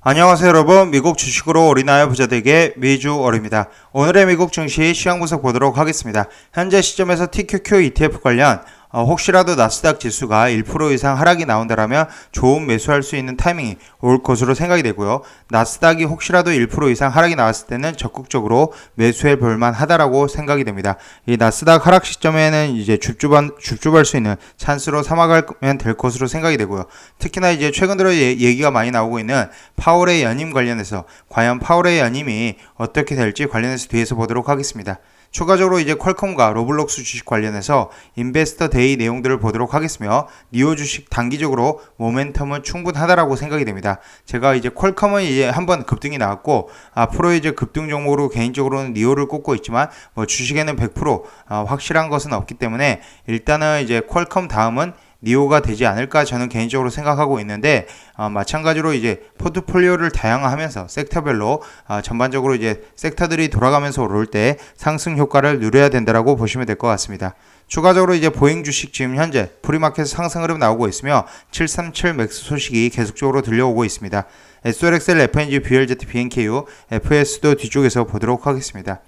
안녕하세요 여러분, 미국 주식으로 올인하여 부자되게 미주얼입니다. 오늘의 미국 증시 시황 분석 보도록 하겠습니다. 현재 시점에서 TQQ ETF 관련 혹시라도 나스닥 지수가 1% 이상 하락이 나온다라면 좋은 매수할 수 있는 타이밍이 올 것으로 생각이 되고요. 나스닥이 혹시라도 1% 이상 하락이 나왔을 때는 적극적으로 매수해 볼만 하다라고 생각이 됩니다. 이 나스닥 하락 시점에는 이제 줍줍할 수 있는 찬스로 삼아가면 될 것으로 생각이 되고요. 특히나 이제 최근 들어 얘기가 많이 나오고 있는 파월의 연임 관련해서 과연 파월의 연임이 어떻게 될지 관련해서 뒤에서 보도록 하겠습니다. 추가적으로 이제 퀄컴과 로블록스 주식 관련해서 인베스터 데이 내용들을 보도록 하겠으며 니오 주식 단기적으로 모멘텀은 충분하다라고 생각이 됩니다. 제가 이제 퀄컴은 이제 한번 급등이 나왔고 앞으로 이제 급등 종목으로 개인적으로는 니오를 꼽고 있지만 뭐 주식에는 100% 확실한 것은 없기 때문에 일단은 이제 퀄컴 다음은 니오가 되지 않을까 저는 개인적으로 생각하고 있는데 마찬가지로 이제 포트폴리오를 다양화하면서 섹터별로 전반적으로 이제 섹터들이 돌아가면서 오를 때 상승 효과를 누려야 된다라고 보시면 될 것 같습니다. 추가적으로 이제 보잉 주식 지금 현재 프리마켓 상승 흐름 나오고 있으며 737 맥스 소식이 계속적으로 들려오고 있습니다. SOLXL, FNG, BLZ, BNKU, FS도 뒤쪽에서 보도록 하겠습니다.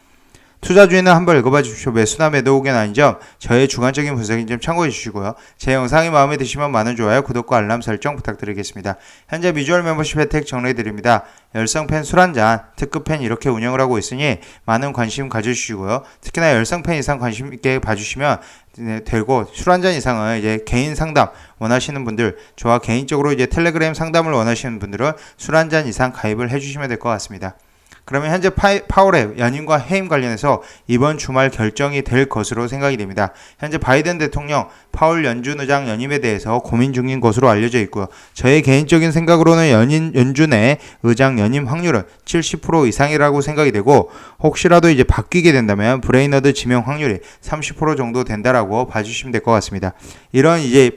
투자주의는 한번 읽어봐 주십시오. 매수나 매도 의견 아닌 점 저의 주관적인 분석인 점 참고해 주시고요. 제 영상이 마음에 드시면 많은 좋아요, 구독과 알람 설정 부탁드리겠습니다. 현재 미주얼 멤버십 혜택 정리해 드립니다. 열성팬 술 한잔, 특급팬 이렇게 운영을 하고 있으니 많은 관심 가져주시고요. 특히나 열성팬 이상 관심 있게 봐주시면 되고, 술 한잔 이상은 이제 개인 상담 원하시는 분들, 저와 개인적으로 이제 텔레그램 상담을 원하시는 분들은 술 한잔 이상 가입을 해주시면 될 것 같습니다. 그러면 현재 파월의 연임과 해임 관련해서 이번 주말 결정이 될 것으로 생각이 됩니다. 현재 바이든 대통령 파월 연준 의장 연임에 대해서 고민 중인 것으로 알려져 있고요. 저의 개인적인 생각으로는 연준의 의장 연임 확률은 70% 이상이라고 생각이 되고, 혹시라도 이제 바뀌게 된다면 브레이너드 지명 확률이 30% 정도 된다라고 봐주시면 될 것 같습니다. 이런 이제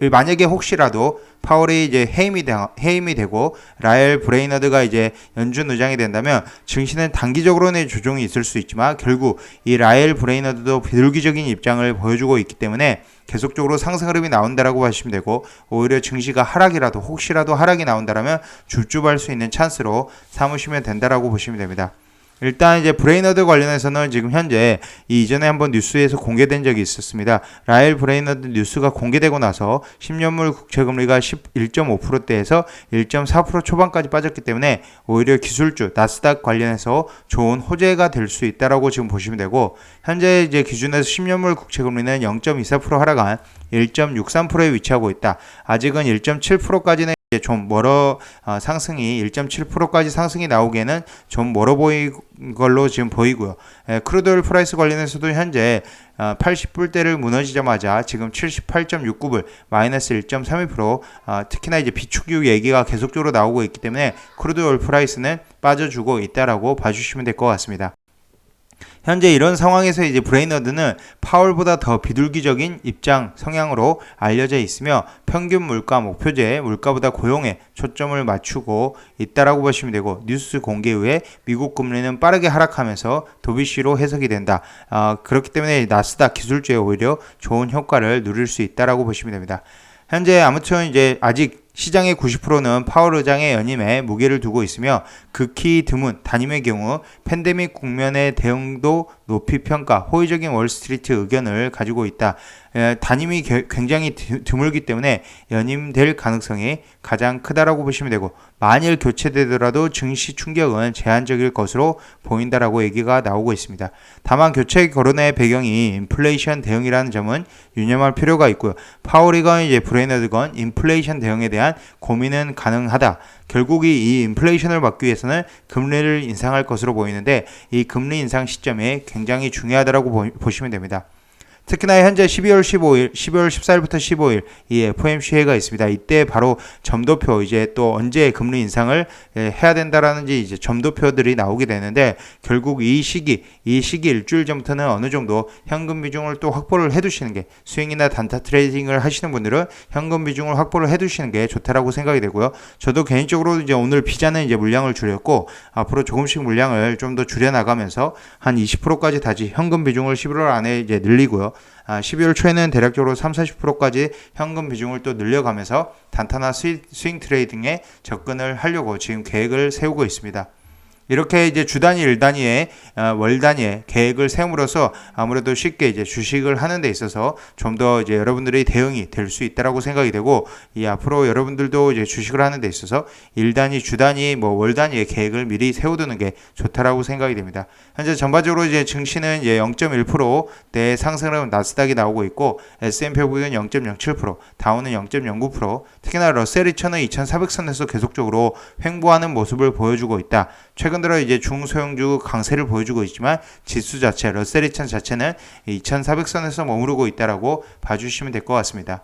만약에 혹시라도 파월이 이제 해임이 되고 라엘 브레이너드가 이제 연준 의장이 된다면 증시는 단기적으로는 조정이 있을 수 있지만 결국 이 라엘 브레이너드도 비둘기적인 입장을 보여주고 있기 때문에 계속적으로 상승 흐름이 나온다라고 하시면 되고, 오히려 증시가 혹시라도 하락이 나온다라면 줍줍할 수 있는 찬스로 삼으시면 된다라고 보시면 됩니다. 일단 이제 브레이너드 관련해서는 지금 현재 이전에 한번 뉴스에서 공개된 적이 있었습니다. 라엘 브레이너드 뉴스가 공개되고 나서 10년물 국채금리가 1.5%대에서 1.4% 초반까지 빠졌기 때문에 오히려 기술주 나스닥 관련해서 좋은 호재가 될 수 있다라고 지금 보시면 되고, 현재 이제 기준에서 10년물 국채금리는 0.24% 하락한 1.63%에 위치하고 있다. 아직은 1.7%까지는 좀 상승이 1.7%까지 상승이 나오기에는 좀 멀어 보이는 걸로 지금 보이고요. 크루드 오일 프라이스 관련해서도 현재 80불대를 무너지자마자 지금 78.69불 마이너스 1.32%, 특히나 이제 비축유 얘기가 계속적으로 나오고 있기 때문에 크루드 오일 프라이스는 빠져주고 있다라고 봐주시면 될 것 같습니다. 현재 이런 상황에서 이제 브레이너드는 파월보다 더 비둘기적인 입장 성향으로 알려져 있으며 평균 물가 목표제, 물가보다 고용에 초점을 맞추고 있다라고 보시면 되고, 뉴스 공개 후에 미국 금리는 빠르게 하락하면서 도비시로 해석이 된다. 그렇기 때문에 나스닥 기술주에 오히려 좋은 효과를 누릴 수 있다라고 보시면 됩니다. 현재 아무튼 이제 아직 시장의 90%는 파월 의장의 연임에 무게를 두고 있으며 극히 드문 단임의 경우 팬데믹 국면의 대응도 높이 평가, 호의적인 월스트리트 의견을 가지고 있다. 단임이 굉장히 드물기 때문에 연임될 가능성이 가장 크다라고 보시면 되고, 만일 교체되더라도 증시 충격은 제한적일 것으로 보인다라고 얘기가 나오고 있습니다. 다만 교체 거론의 배경이 인플레이션 대응이라는 점은 유념할 필요가 있고요. 파월이건 이제 브레이너드건 인플레이션 대응에 대한 고민은 가능하다. 결국 이 인플레이션을 막기 위해서는 금리를 인상할 것으로 보이는데, 이 금리 인상 시점이 굉장히 중요하다라고 보시면 됩니다. 특히나 현재 12월 14일부터 15일 이 FOMC회가 있습니다. 이때 바로 점도표, 이제 또 언제 금리 인상을 해야 된다라는지 이제 점도표들이 나오게 되는데, 결국 이 시기 일주일 전부터는 어느 정도 현금 비중을 또 확보를 해두시는 게, 스윙이나 단타 트레이딩을 하시는 분들은 현금 비중을 확보를 해두시는 게 좋다라고 생각이 되고요. 저도 개인적으로 이제 오늘 비자는 이제 물량을 줄였고, 앞으로 조금씩 물량을 좀 더 줄여나가면서 한 20%까지 다시 현금 비중을 11월 안에 이제 늘리고요. 있어서 12월 초에는 대략적으로 30-40%까지 현금 비중을 또 늘려가면서 단타나 스윙 트레이딩에 접근을 하려고 지금 계획을 세우고 있습니다. 이렇게 이제 주 단위, 일 단위에 월 단위에 계획을 세움으로써 아무래도 쉽게 이제 주식을 하는 데 있어서 좀 더 이제 여러분들의 대응이 될 수 있다라고 생각이 되고, 이 앞으로 여러분들도 이제 주식을 하는 데 있어서 일 단위, 주 단위, 뭐 월 단위의 계획을 미리 세워두는 게 좋다라고 생각이 됩니다. 현재 전반적으로 이제 증시는 이제 0.1%대 상승을 나스닥이 나오고 있고, S&P 500은 0.07%, 다우는 0.09%, 특히나 러셀 2000은 2400선에서 계속적으로 횡보하는 모습을 보여주고 있다. 최근 들어 이제 중소형주 강세를 보여주고 있지만 지수 자체, 러셀 2000 자체는 2400선에서 머무르고 있다라고 봐주시면 될 것 같습니다.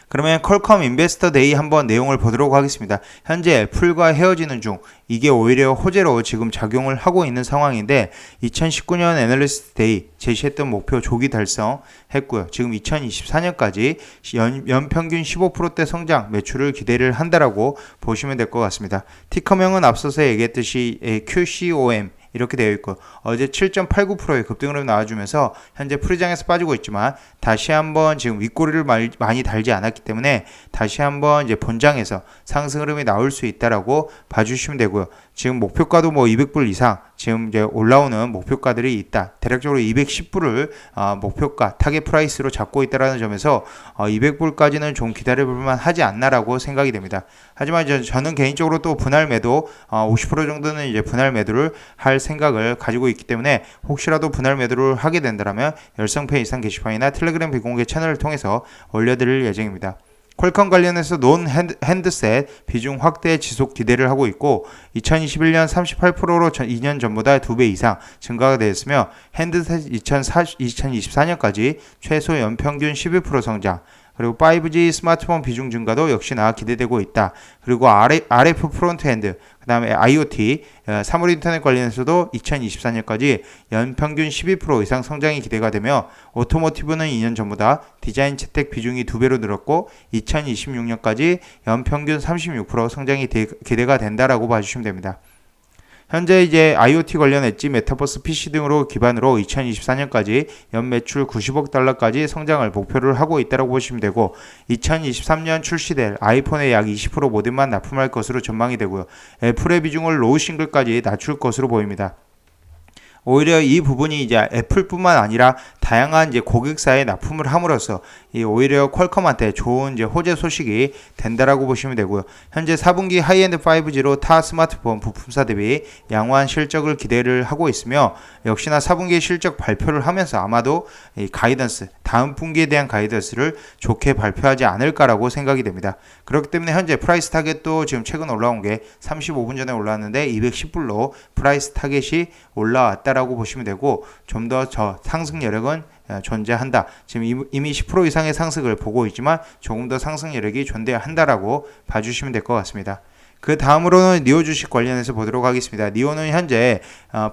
그러면 퀄컴 인베스터 데이 한번 내용을 보도록 하겠습니다. 현재 애플과 헤어지는 중, 이게 오히려 호재로 지금 작용을 하고 있는 상황인데, 2019년 애널리스트 데이 제시했던 목표 조기 달성했고요. 지금 2024년까지 연평균 15%대 성장 매출을 기대를 한다라고 보시면 될 것 같습니다. 티커명은 앞서서 얘기했듯이 QCOM 이렇게 되어 있고, 어제 7.89%의 급등으로 나와주면서 현재 프리장에서 빠지고 있지만 다시 한번 지금 윗꼬리를 많이 달지 않았기 때문에 다시 한번 이제 본장에서 상승 흐름이 나올 수 있다라고 봐주시면 되고요. 지금 목표가도 뭐 200불 이상 지금 이제 올라오는 목표가들이 있다. 대략적으로 210불을 목표가 타겟 프라이스로 잡고 있다라는 점에서 200불까지는 좀 기다려볼만 하지 않나라고 생각이 됩니다. 하지만 저는 개인적으로 또 분할 매도 50% 정도는 이제 분할 매도를 할 생각을 가지고 있기 때문에, 혹시라도 분할 매도를 하게 된다면 열성페 이상 게시판이나 텔레그램 비공개 채널을 통해서 올려드릴 예정입니다. 퀄컴 관련해서 논 핸드셋 비중 확대 지속 기대를 하고 있고, 2021년 38%로 2년 전보다 2배 이상 증가가 되었으며, 핸드셋 2024년까지 최소 연평균 12% 성장, 그리고 5G 스마트폰 비중 증가도 역시나 기대되고 있다. 그리고 RF 프론트엔드, 그 다음에 IoT, 사물 인터넷 관련해서도 2024년까지 연평균 12% 이상 성장이 기대가 되며, 오토모티브는 2년 전보다 디자인 채택 비중이 2배로 늘었고 2026년까지 연평균 36% 성장이 기대가 된다라고 봐주시면 됩니다. 현재 이제 IoT 관련 엣지, 메타버스, PC 등으로 기반으로 2024년까지 연매출 90억 달러까지 성장을 목표를 하고 있다고 보시면 되고, 2023년 출시될 아이폰의 약 20% 모델만 납품할 것으로 전망이 되고요. 애플의 비중을 로우 싱글까지 낮출 것으로 보입니다. 오히려 이 부분이 이제 애플뿐만 아니라 다양한 이제 고객사에 납품을 함으로써 오히려 퀄컴한테 좋은 이제 호재 소식이 된다라고 보시면 되고요. 현재 4분기 하이엔드 5G로 타 스마트폰 부품사 대비 양호한 실적을 기대를 하고 있으며, 역시나 4분기 실적 발표를 하면서 아마도 이 가이던스, 다음 분기에 대한 가이던스를 좋게 발표하지 않을까라고 생각이 됩니다. 그렇기 때문에 현재 프라이스 타겟도 지금 최근 올라온 게 35분 전에 올라왔는데 210불로 프라이스 타겟이 올라왔다라고 보시면 되고, 좀 더 저 상승 여력은 존재한다. 지금 이미 10% 이상의 상승을 보고 있지만 조금 더 상승 여력이 존재한다라고 봐주시면 될 것 같습니다. 그 다음으로는 니오 주식 관련해서 보도록 하겠습니다. 니오는 현재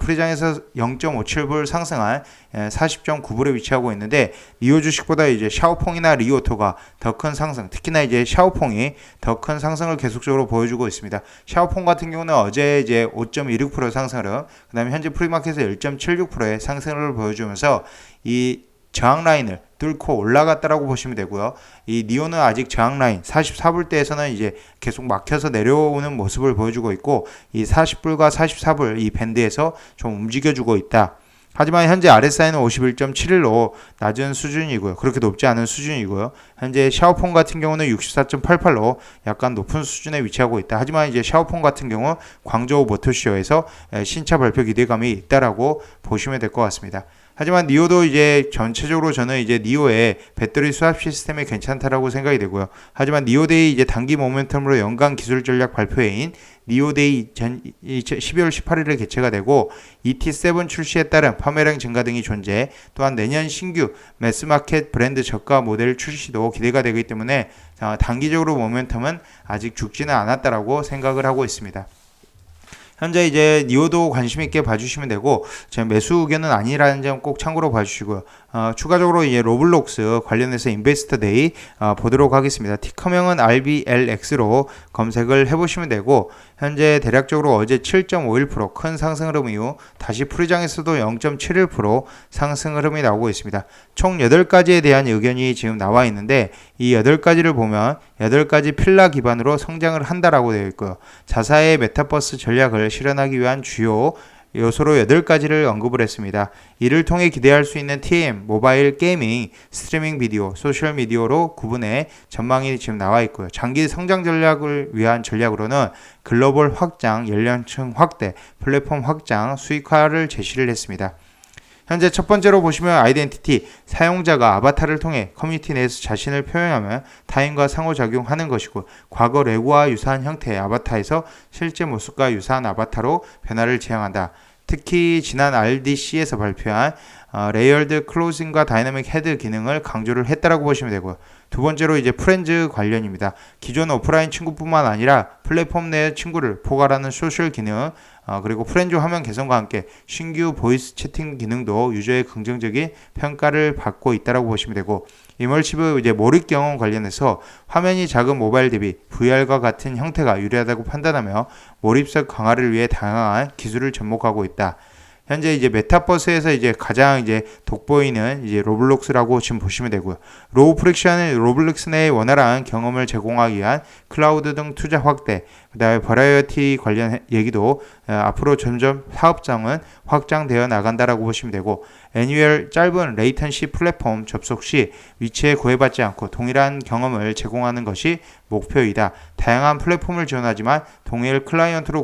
프리장에서 0.57불 상승한 40.9불에 위치하고 있는데, 니오 주식보다 이제 샤오퐁이나 리오토가 더 큰 상승, 특히나 이제 샤오퐁이 더 큰 상승을 계속적으로 보여주고 있습니다. 샤오퐁 같은 경우는 어제 이제 5.16% 상승을, 그 다음에 현재 프리마켓에서 1.76%의 상승을 보여주면서 이 저항 라인을 뚫고 올라갔다라고 보시면 되고요. 이 니오는 아직 저항 라인 44불대에서는 이제 계속 막혀서 내려오는 모습을 보여주고 있고, 이 40불과 44불 이 밴드에서 좀 움직여주고 있다. 하지만 현재 RSI는 51.71로 낮은 수준이고요. 그렇게 높지 않은 수준이고요. 현재 샤오폰 같은 경우는 64.88로 약간 높은 수준에 위치하고 있다. 하지만 이제 샤오폰 같은 경우 광저우 모터쇼에서 신차 발표 기대감이 있다라고 보시면 될 것 같습니다. 하지만 니오도 이제 전체적으로 저는 이제 니오의 배터리 수압 시스템이 괜찮다라고 생각이 되고요. 하지만 니오데이 이제 단기 모멘텀으로 연간 기술 전략 발표회인 니오데이 12월 18일에 개최가 되고, ET7 출시에 따른 판매량 증가 등이 존재, 또한 내년 신규 매스마켓 브랜드 저가 모델 출시도 기대가 되기 때문에 단기적으로 모멘텀은 아직 죽지는 않았다라고 생각을 하고 있습니다. 현재 이제 니오도 관심 있게 봐주시면 되고 제 매수 의견은 아니라는 점 꼭 참고로 봐주시고요. 추가적으로 이제 로블록스 관련해서 인베스터 데이 보도록 하겠습니다. 티커명은 RBLX로 검색을 해보시면 되고 현재 대략적으로 어제 7.51% 큰 상승 흐름 이후 다시 풀이장에서도 0.71% 상승 흐름이 나오고 있습니다. 총 8가지에 대한 의견이 지금 나와 있는데 이 8가지를 보면 8가지 필라 기반으로 성장을 한다라고 되어 있고요. 자사의 메타버스 전략을 실현하기 위한 주요 요소로 8가지를 언급을 했습니다. 이를 통해 기대할 수 있는 TM, 모바일 게이밍, 스트리밍 비디오, 소셜 미디어로 구분해 전망이 지금 나와 있고요. 장기 성장 전략을 위한 전략으로는 글로벌 확장, 연령층 확대, 플랫폼 확장, 수익화를 제시를 했습니다. 현재 첫 번째로 보시면 아이덴티티, 사용자가 아바타를 통해 커뮤니티 내에서 자신을 표현하며 타인과 상호작용하는 것이고 과거 레고와 유사한 형태의 아바타에서 실제 모습과 유사한 아바타로 변화를 지향한다. 특히 지난 RDC에서 발표한 레이어드 클로징과 다이나믹 헤드 기능을 강조를 했다라고 보시면 되고요. 두 번째로 이제 프렌즈 관련입니다. 기존 오프라인 친구뿐만 아니라 플랫폼 내 친구를 포괄하는 소셜 기능, 그리고 프렌즈 화면 개선과 함께 신규 보이스 채팅 기능도 유저의 긍정적인 평가를 받고 있다라고 보시면 되고, 이멀시브 이제 몰입 경험 관련해서 화면이 작은 모바일 대비 VR과 같은 형태가 유리하다고 판단하며 몰입성 강화를 위해 다양한 기술을 접목하고 있다. 현재 이제 메타버스에서 이제 가장 이제 돋보이는 이제 로블록스라고 지금 보시면 되고요. 로우 프릭션은 로블록스 내의 원활한 경험을 제공하기 위한 클라우드 등 투자 확대, 그다음에 버라이어티 관련 얘기도 앞으로 점점 사업장은 확장되어 나간다라고 보시면 되고, 애니얼 짧은 레이턴시 플랫폼 접속 시 위치에 구애받지 않고 동일한 경험을 제공하는 것이 목표이다. 다양한 플랫폼을 지원하지만 동일 클라이언트로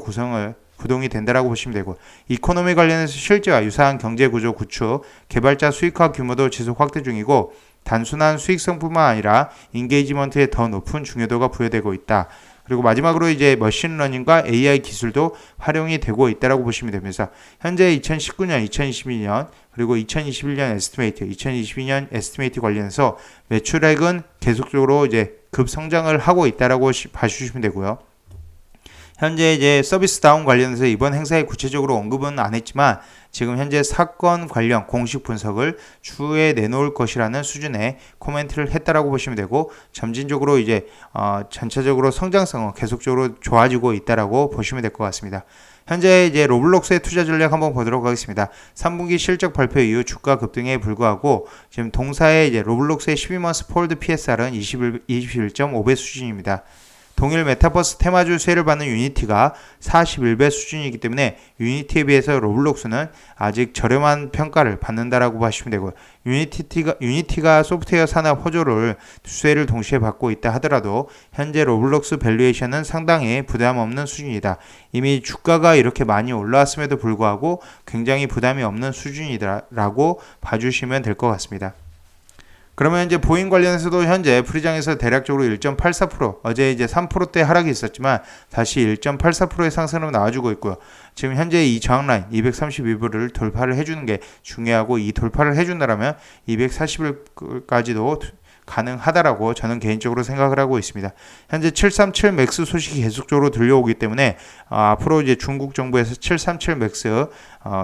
구동이 된다라고 보시면 되고, 이코노미 관련해서 실제와 유사한 경제 구조 구축, 개발자 수익화 규모도 지속 확대 중이고 단순한 수익성뿐만 아니라 인게이지먼트에 더 높은 중요도가 부여되고 있다. 그리고 마지막으로 이제 머신러닝과 AI 기술도 활용이 되고 있다라고 보시면 되면서 현재 2019년, 2022년 그리고 2021년 에스티메이트, 2022년 에스티메이트 관련해서 매출액은 계속적으로 이제 급성장을 하고 있다라고 봐주시면 되고요. 현재 이제 서비스 다운 관련해서 이번 행사에 구체적으로 언급은 안 했지만 지금 현재 사건 관련 공식 분석을 추후에 내놓을 것이라는 수준의 코멘트를 했다라고 보시면 되고, 점진적으로 이제 전체적으로 성장성은 계속적으로 좋아지고 있다라고 보시면 될 것 같습니다. 현재 이제 로블록스의 투자 전략 한번 보도록 하겠습니다. 3분기 실적 발표 이후 주가 급등에 불구하고 지금 동사의 이제 로블록스의 12month 폴드 PSR은 21.5배 수준입니다. 동일 메타버스 테마주 수혜를 받는 유니티가 41배 수준이기 때문에 유니티에 비해서 로블록스는 아직 저렴한 평가를 받는다라고 보시면 되고요. 유니티가 소프트웨어 산업 호조를 수혜를 동시에 받고 있다 하더라도 현재 로블록스 밸류에이션은 상당히 부담 없는 수준이다. 이미 주가가 이렇게 많이 올라왔음에도 불구하고 굉장히 부담이 없는 수준이다라고 봐주시면 될 것 같습니다. 그러면 이제 보잉 관련해서도 현재 프리장에서 대략적으로 1.84%, 어제 이제 3%대 하락이 있었지만 다시 1.84%의 상승으로 나와주고 있고요. 지금 현재 이 저항 라인 232불을 돌파를 해주는 게 중요하고, 이 돌파를 해준다면 240불까지도 가능하다라고 저는 개인적으로 생각을 하고 있습니다. 현재 737 맥스 소식이 계속적으로 들려오기 때문에 앞으로 이제 중국 정부에서 737 맥스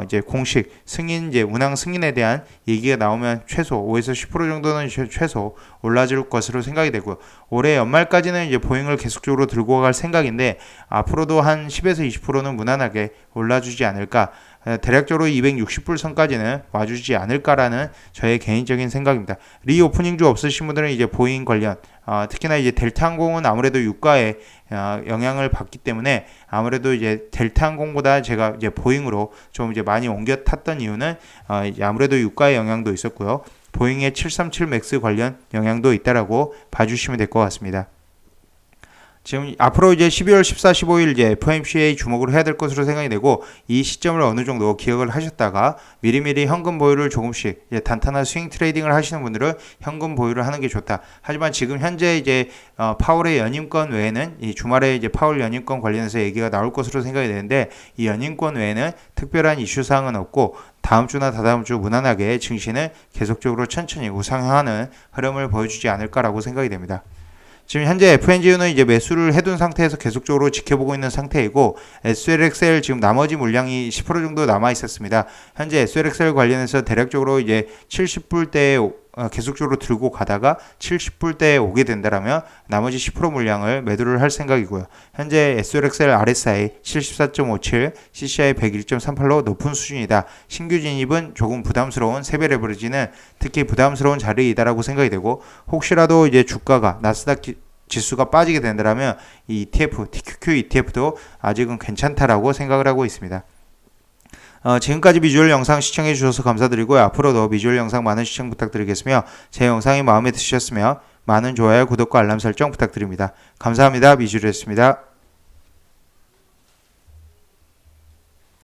이제 공식 승인, 이제 운항 승인에 대한 얘기가 나오면 최소 5에서 10% 정도는 최소 올라질 것으로 생각이 되고요. 올해 연말까지는 이제 보잉을 계속적으로 들고 갈 생각인데 앞으로도 한 10에서 20%는 무난하게 올라주지 않을까. 대략적으로 260불 선까지는 와주지 않을까라는 저의 개인적인 생각입니다. 리오프닝주 없으신 분들은 이제 보잉 관련, 특히나 이제 델타항공은 아무래도 유가에 영향을 받기 때문에 아무래도 이제 델타항공보다 제가 이제 보잉으로 좀 이제 많이 옮겨 탔던 이유는 이제 아무래도 유가의 영향도 있었고요. 보잉의 737 맥스 관련 영향도 있다라고 봐주시면 될 것 같습니다. 지금 앞으로 이제 12월 14, 15일 이제 FOMC에 주목을 해야 될 것으로 생각이 되고, 이 시점을 어느 정도 기억을 하셨다가 미리미리 현금 보유를 조금씩 이제 단단한 스윙 트레이딩을 하시는 분들은 현금 보유를 하는 게 좋다. 하지만 지금 현재 이제 파월의 연임권 외에는 이 주말에 이제 파월 연임권 관련해서 얘기가 나올 것으로 생각이 되는데, 이 연임권 외에는 특별한 이슈 사항은 없고 다음 주나 다다음 주 무난하게 증시는 계속적으로 천천히 우상향하는 흐름을 보여주지 않을까라고 생각이 됩니다. 지금 현재 FNGU는 이제 매수를 해둔 상태에서 계속적으로 지켜보고 있는 상태이고 SLXL 지금 나머지 물량이 10% 정도 남아 있었습니다. 현재 SLXL 관련해서 대략적으로 이제 70불대에 계속적으로 들고 가다가 70불대에 오게 된다라면 나머지 10% 물량을 매도를 할 생각이고요. 현재 SLXL RSI 74.57, CCI 101.38로 높은 수준이다. 신규 진입은 조금 부담스러운 세배 레버리지는 특히 부담스러운 자리이다라고 생각이 되고 혹시라도 이제 주가가 나스닥 지수가 빠지게 된다면 이 ETF, TQQ ETF도 아직은 괜찮다라고 생각을 하고 있습니다. 지금까지 미주얼 영상 시청해 주셔서 감사드리고요. 앞으로도 미주얼 영상 많은 시청 부탁드리겠으며 제 영상이 마음에 드셨으면 많은 좋아요, 구독과 알람 설정 부탁드립니다. 감사합니다. 미주얼이었습니다.